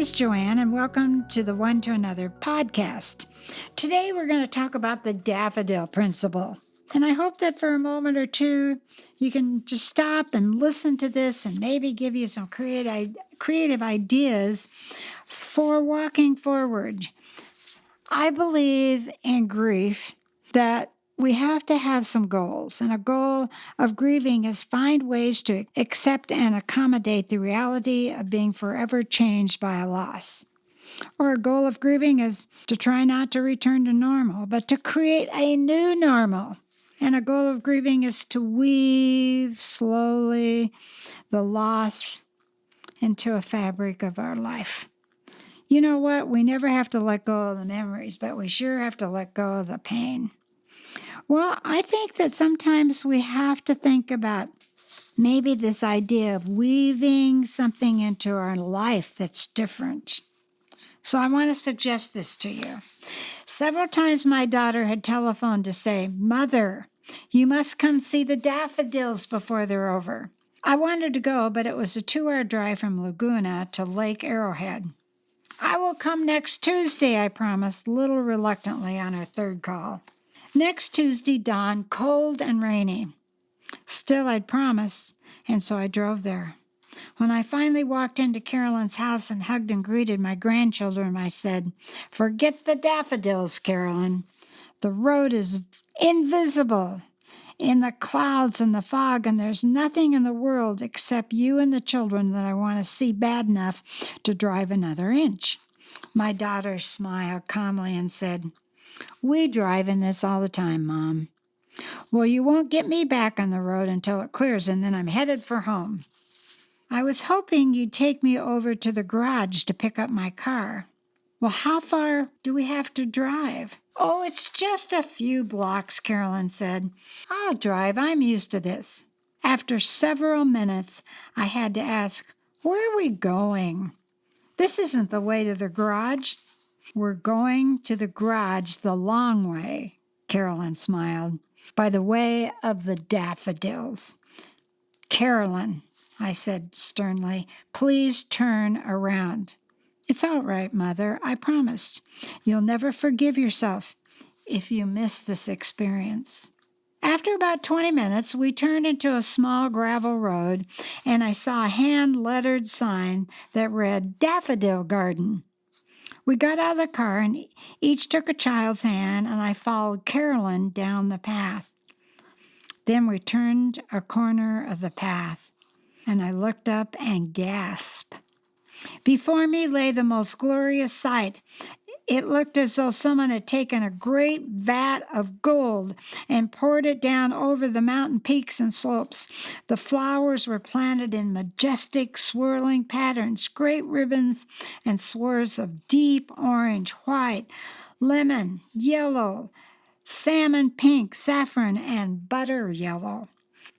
is Joanne, and welcome to the One to Another podcast. Today we're going to talk about the Daffodil Principle. And I hope that for a moment or two, you can just stop and listen to this and maybe give you some creative ideas for walking forward. I believe in grief that we have to have some goals, and a goal of grieving is find ways to accept and accommodate the reality of being forever changed by a loss. Or a goal of grieving is to try not to return to normal, but to create a new normal. And a goal of grieving is to weave slowly the loss into a fabric of our life. You know what? We never have to let go of the memories, but we sure have to let go of the pain. Well, I think that sometimes we have to think about maybe this idea of weaving something into our life that's different. So I want to suggest this to you. Several times my daughter had telephoned to say, "Mother, you must come see the daffodils before they're over." I wanted to go, but it was a 2-hour drive from Laguna to Lake Arrowhead. "I will come next Tuesday," I promised, a little reluctantly on her third call. Next Tuesday dawned cold and rainy. Still, I'd promised, and so I drove there. When I finally walked into Carolyn's house and hugged and greeted my grandchildren, I said, "Forget the daffodils, Carolyn. The road is invisible in the clouds and the fog, and there's nothing in the world except you and the children that I want to see bad enough to drive another inch." My daughter smiled calmly and said, "We drive in this all the time, Mom." "Well, you won't get me back on the road until it clears, and then I'm headed for home." "I was hoping you'd take me over to the garage to pick up my car." "Well, how far do we have to drive?" "Oh, it's just a few blocks," Carolyn said. "I'll drive. I'm used to this." After several minutes, I had to ask, "Where are we going? This isn't the way to the garage." "We're going to the garage the long way," Carolyn smiled, "by the way of the daffodils." "Carolyn," I said sternly, "please turn around." "It's all right, Mother, I promised. You'll never forgive yourself if you miss this experience." After about 20 minutes, we turned into a small gravel road, and I saw a hand-lettered sign that read Daffodil Garden. We got out of the car and each took a child's hand, and I followed Carolyn down the path. Then we turned a corner of the path, and I looked up and gasped. Before me lay the most glorious sight. It looked as though someone had taken a great vat of gold and poured it down over the mountain peaks and slopes. The flowers were planted in majestic, swirling patterns, great ribbons and swirls of deep orange, white, lemon, yellow, salmon pink, saffron, and butter yellow.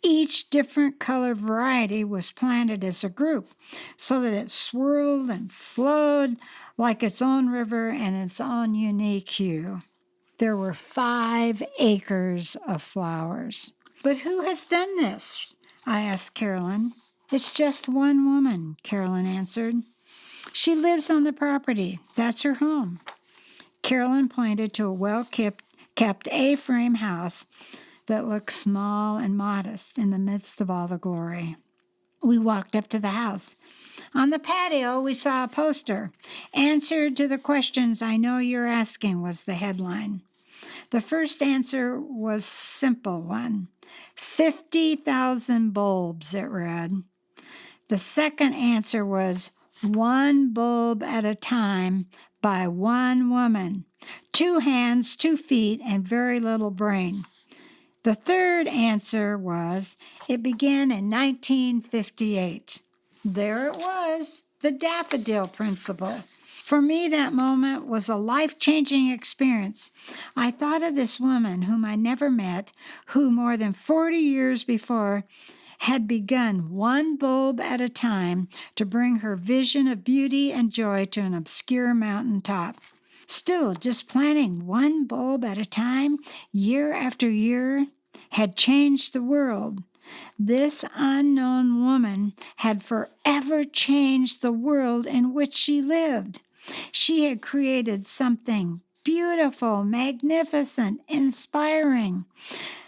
Each different color variety was planted as a group so that it swirled and flowed like its own river and its own unique hue. There were 5 acres of flowers. "But who has done this?" I asked Carolyn. "It's just one woman," Carolyn answered. "She lives on the property. That's her home." Carolyn pointed to a well-kept A-frame house that looked small and modest in the midst of all the glory. We walked up to the house. On the patio, we saw a poster. "Answer to the questions I know you're asking," was the headline. The first answer was a simple one. 50,000 bulbs, it read. The second answer was 1 bulb at a time by 1 woman. 2 hands, 2 feet, and very little brain. The third answer was, it began in 1958. There it was, the Daffodil Principle. For me, that moment was a life-changing experience. I thought of this woman whom I never met, who more than 40 years before had begun 1 bulb at a time to bring her vision of beauty and joy to an obscure mountain top. Still, just planting 1 bulb at a time, year after year, had changed the world. This unknown woman had forever changed the world in which she lived. She had created something beautiful, magnificent, inspiring.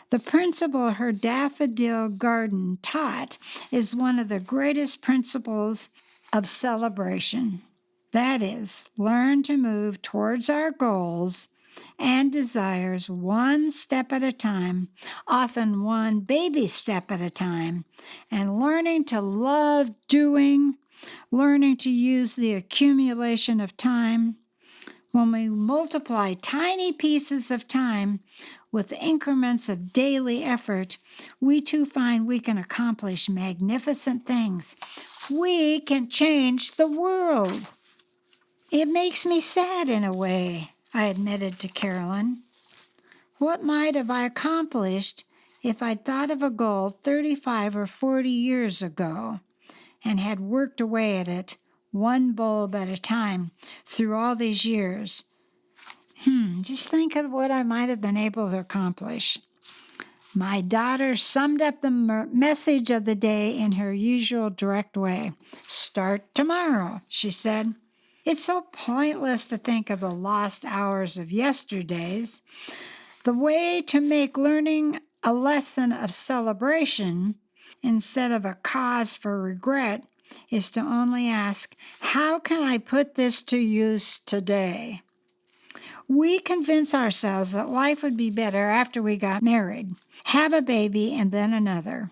The principle her daffodil garden taught is one of the greatest principles of celebration. That is, learn to move towards our goals and desires one step at a time, often one baby step at a time, and learning to love doing, learning to use the accumulation of time. When we multiply tiny pieces of time with increments of daily effort, we too find we can accomplish magnificent things. We can change the world. It makes me sad in a way, I admitted to Carolyn. What might have I accomplished if I'd thought of a goal 35 or 40 years ago and had worked away at it, one bulb at a time, through all these years? Just think of what I might have been able to accomplish. My daughter summed up the message of the day in her usual direct way. Start tomorrow, she said. It's so pointless to think of the lost hours of yesterdays. The way to make learning a lesson of celebration instead of a cause for regret is to only ask, how can I put this to use today? We convince ourselves that life would be better after we got married, have a baby, and then another.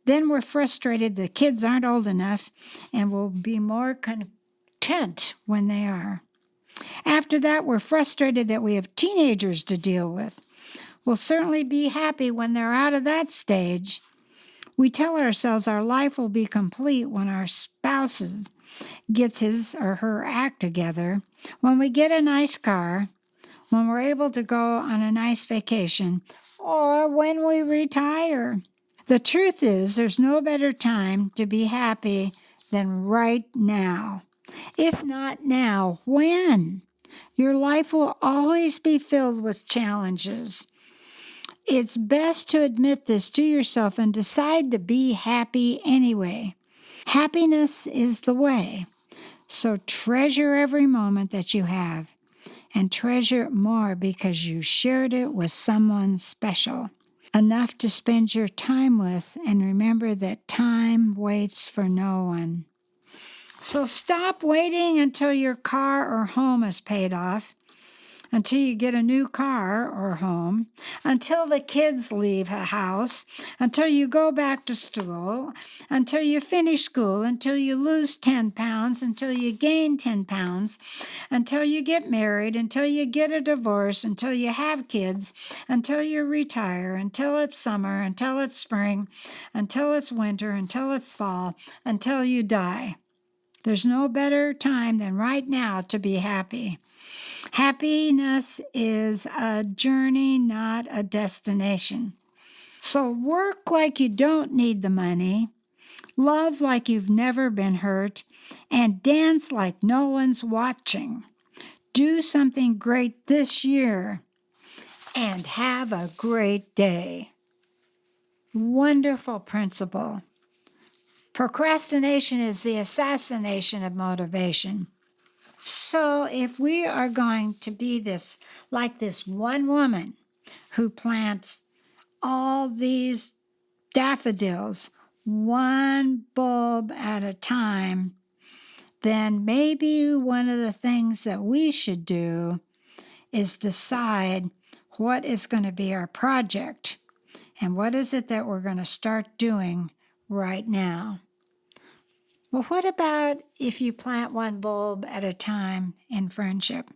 Then we're frustrated the kids aren't old enough and will be more content when they are. After that, we're frustrated that we have teenagers to deal with. We'll certainly be happy when they're out of that stage. We tell ourselves our life will be complete when our spouse gets his or her act together, when we get a nice car, when we're able to go on a nice vacation, or when we retire. The truth is, there's no better time to be happy than right now. If not now, when? Your life will always be filled with challenges. It's best to admit this to yourself and decide to be happy anyway. Happiness is the way. So treasure every moment that you have, and treasure it more because you shared it with someone special, enough to spend your time with, and remember that time waits for no one. So stop waiting until your car or home is paid off, until you get a new car or home, until the kids leave the house, until you go back to school, until you finish school, until you lose 10 pounds, until you gain 10 pounds, until you get married, until you get a divorce, until you have kids, until you retire, until it's summer, until it's spring, until it's winter, until it's fall, until you die. There's no better time than right now to be happy. Happiness is a journey, not a destination. So work like you don't need the money, love like you've never been hurt, and dance like no one's watching. Do something great this year and have a great day. Wonderful principle. Procrastination is the assassination of motivation. So if we are going to be this, like this one woman who plants all these daffodils, one bulb at a time, then maybe one of the things that we should do is decide what is going to be our project and what is it that we're going to start doing right now. Well, what about if you plant one bulb at a time in friendship?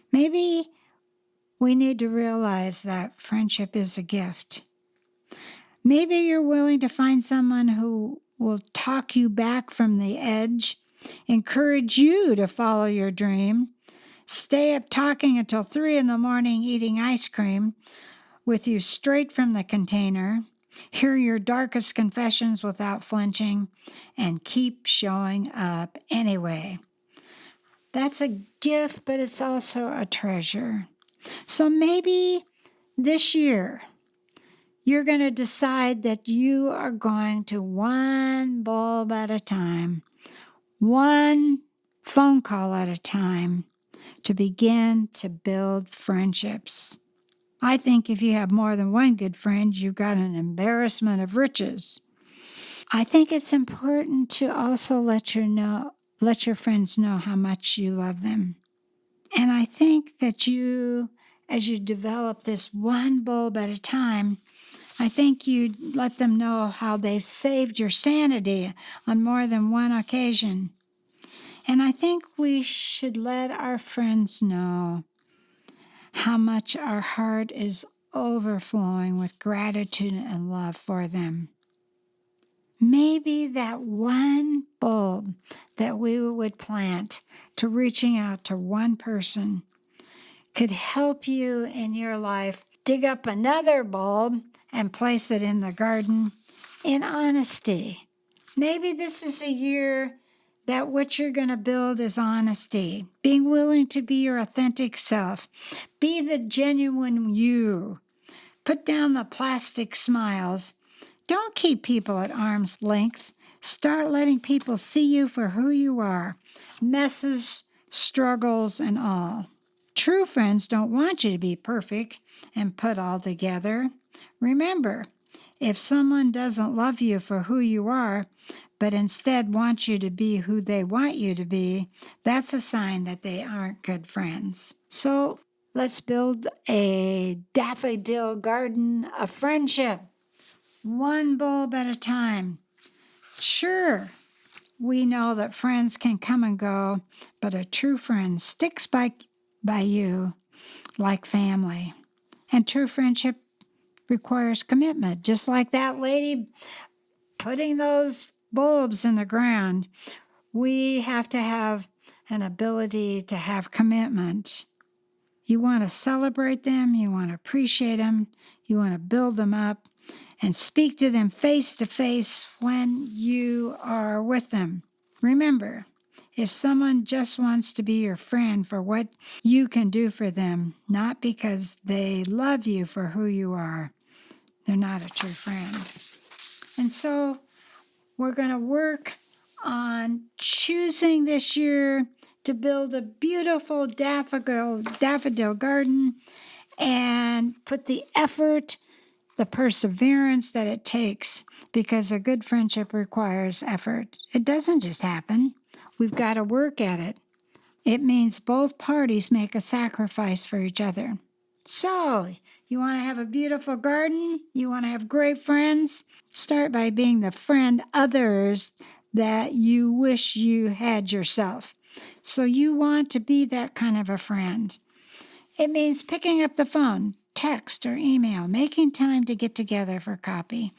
Maybe we need to realize that friendship is a gift. Maybe you're willing to find someone who will talk you back from the edge, encourage you to follow your dream, stay up talking until 3 a.m. eating ice cream with you straight from the container, hear your darkest confessions without flinching, and keep showing up anyway. That's a gift, but it's also a treasure. So maybe this year You're going to decide that you are going to one bulb at a time, one phone call at a time, to begin to build friendships. I think if you have more than one good friend, you've got an embarrassment of riches. I think it's important to also let your friends know how much you love them. And I think that as you develop this one bulb at a time, I think you let them know how they've saved your sanity on more than one occasion. And I think we should let our friends know how much our heart is overflowing with gratitude and love for them. Maybe that one bulb that we would plant to reaching out to one person could help you in your life dig up another bulb and place it in the garden in honesty. Maybe this is a year that what you're going to build is honesty, being willing to be your authentic self, be the genuine you. Put down the plastic smiles. Don't keep people at arm's length. Start letting people see you for who you are, messes, struggles, and all. True friends don't want you to be perfect and put all together. Remember, if someone doesn't love you for who you are, but instead wants you to be who they want you to be, that's a sign that they aren't good friends. So let's build a daffodil garden of friendship, one bulb at a time. Sure, we know that friends can come and go, but a true friend sticks by you like family. And true friendship requires commitment, just like that lady putting those bulbs in the ground. We have to have an ability to have commitment. You want to celebrate them, you want to appreciate them, you want to build them up, and speak to them face to face when you are with them. Remember, if someone just wants to be your friend for what you can do for them, not because they love you for who you are, they're not a true friend. And so we're going to work on choosing this year to build a beautiful daffodil garden and put the effort, the perseverance that it takes, because a good friendship requires effort. It doesn't just happen. We've got to work at it. It means both parties make a sacrifice for each other. So, you want to have a beautiful garden? You want to have great friends? Start by being the friend others that you wish you had yourself. So you want to be that kind of a friend. It means picking up the phone, text or email, making time to get together for coffee.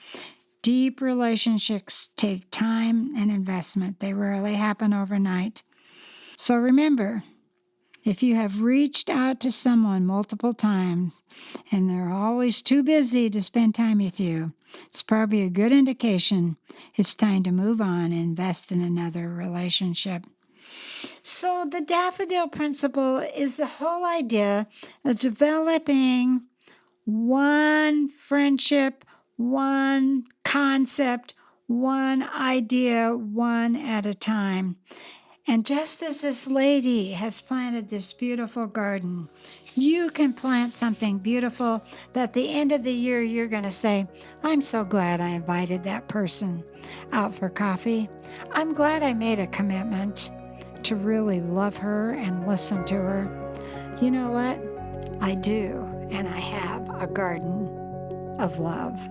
Deep relationships take time and investment. They rarely happen overnight. So remember, if you have reached out to someone multiple times and they're always too busy to spend time with you, it's probably a good indication it's time to move on and invest in another relationship. So the Daffodil Principle is the whole idea of developing one friendship, one concept, one idea, one at a time. And just as this lady has planted this beautiful garden, you can plant something beautiful that at the end of the year you're going to say, I'm so glad I invited that person out for coffee. I'm glad I made a commitment to really love her and listen to her. You know what? I do, and I have a garden of love.